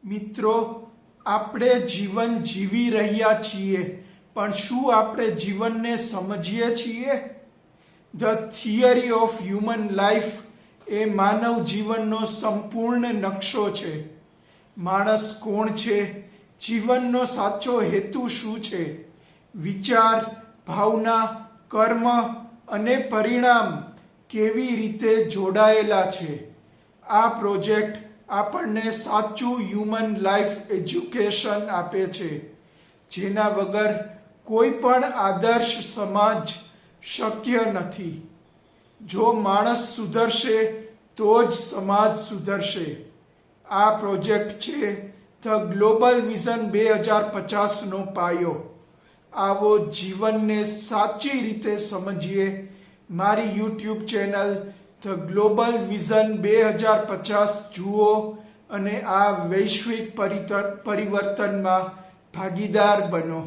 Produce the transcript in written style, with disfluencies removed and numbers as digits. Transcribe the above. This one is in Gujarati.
મિત્રો, આપણે જીવન જીવી રહ્યા છીએ, પણ શું આપણે જીવનને સમજીએ છીએ? The theory of human life એ માનવ જીવનનો સંપૂર્ણ નકશો છે. માણસ કોણ છે? જીવનનો સાચો હેતુ શું છે? વિચાર, ભાવના, કર્મ અને પરિણામ કેવી રીતે જોડાયેલા છે? આ પ્રોજેક્ટ આપણને સાચું હ્યુમન લાઈફ એજ્યુકેશન આપે છે, જેના વગર કોઈ પણ આદર્શ સમાજ શક્ય નથી. જો માણસ સુધરશે તો જ સમાજ સુધરશે. આ પ્રોજેક્ટ છે ધ ગ્લોબલ વિઝન 2050નો પાયો. આવો જીવનને સાચી રીતે સમજીએ. મારી YouTube channel the global vision 2050 જુઓ અને આ વૈશ્વિક પરિવર્તનમાં ભાગીદાર બનો.